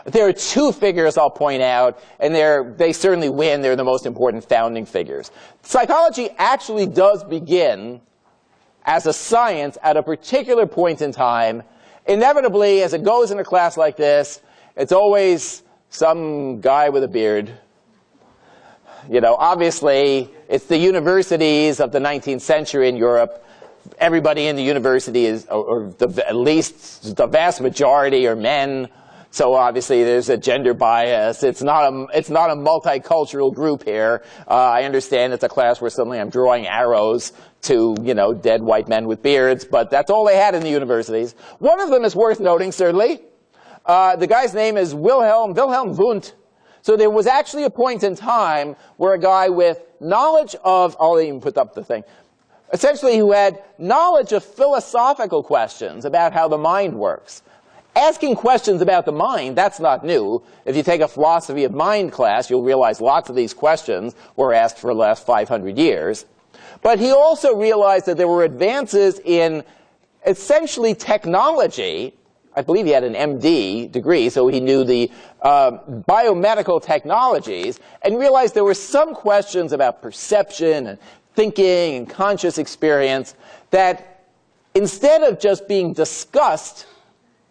There are two figures I'll point out, and they certainly win. They're the most important founding figures. Psychology actually does begin as a science at a particular point in time. Inevitably, as it goes in a class like this, it's always some guy with a beard. You know, obviously, it's the universities of the 19th century in Europe. Everybody in the university is, at least the vast majority are men. So obviously, there's a gender bias. It's not a multicultural group here. I understand it's a class where suddenly I'm drawing arrows to, you know, dead white men with beards, but that's all they had in the universities. One of them is worth noting, certainly. The guy's name is Wilhelm Wundt. So there was actually a point in time where a guy with knowledge of, I'll even put up the thing, essentially who had knowledge of philosophical questions about how the mind works. Asking questions about the mind, that's not new. If you take a philosophy of mind class, you'll realize lots of these questions were asked for the last 500 years. But he also realized that there were advances in essentially technology. I believe he had an MD degree, so he knew the biomedical technologies, and realized there were some questions about perception and thinking and conscious experience that instead of just being discussed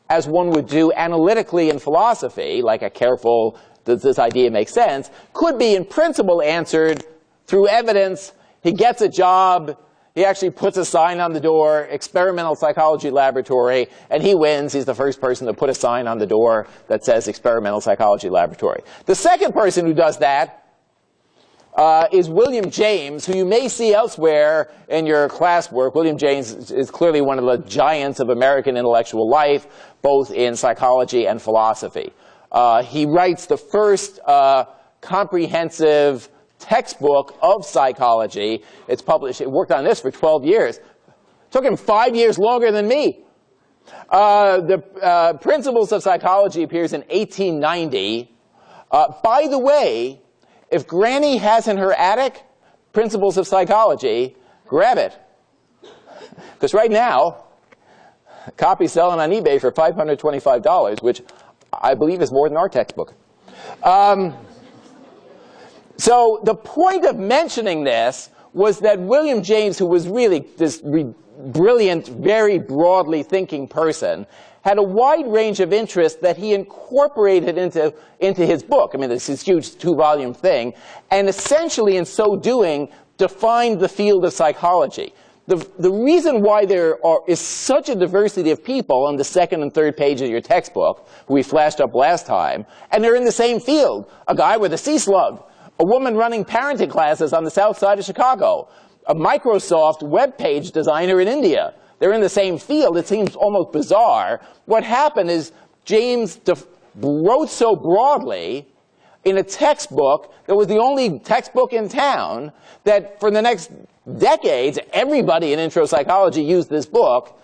as one would do analytically in philosophy, like a careful, does this idea make sense, could be in principle answered through evidence. He gets a job. He actually puts a sign on the door, experimental psychology laboratory, and he wins. He's the first person to put a sign on the door that says experimental psychology laboratory. The second person who does that is William James, who you may see elsewhere in your classwork. William James is clearly one of the giants of American intellectual life, both in psychology and philosophy. He writes the first comprehensive textbook of psychology. It's published. He worked on this for 12 years. It took him 5 years longer than me. The Principles of Psychology appears in 1890. By the way, if Granny has in her attic Principles of Psychology, grab it. Because right now, a copy's selling on eBay for $525, which I believe is more than our textbook. So the point of mentioning this was that William James, who was really this brilliant, very broadly thinking person, had a wide range of interests that he incorporated into his book. I mean, this is a huge 2-volume thing. And essentially, in so doing, defined the field of psychology. The reason why there is such a diversity of people on the second and third page of your textbook, who we flashed up last time, and they're in the same field. A guy with a sea slug, a woman running parenting classes on the south side of Chicago, a Microsoft web page designer in India. They're in the same field. It seems almost bizarre. What happened is James wrote so broadly in a textbook that was the only textbook in town that for the next decades, everybody in intro psychology used this book,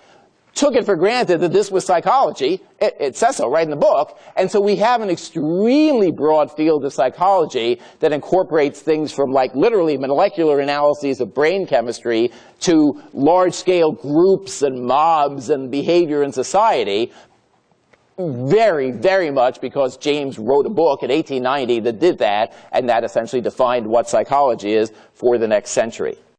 took it for granted that this was psychology. It says so right in the book. And so we have an extremely broad field of psychology that incorporates things from like literally molecular analyses of brain chemistry to large-scale groups and mobs and behavior in society. Very, very much because James wrote a book in 1890 that did that, and that essentially defined what psychology is for the next century.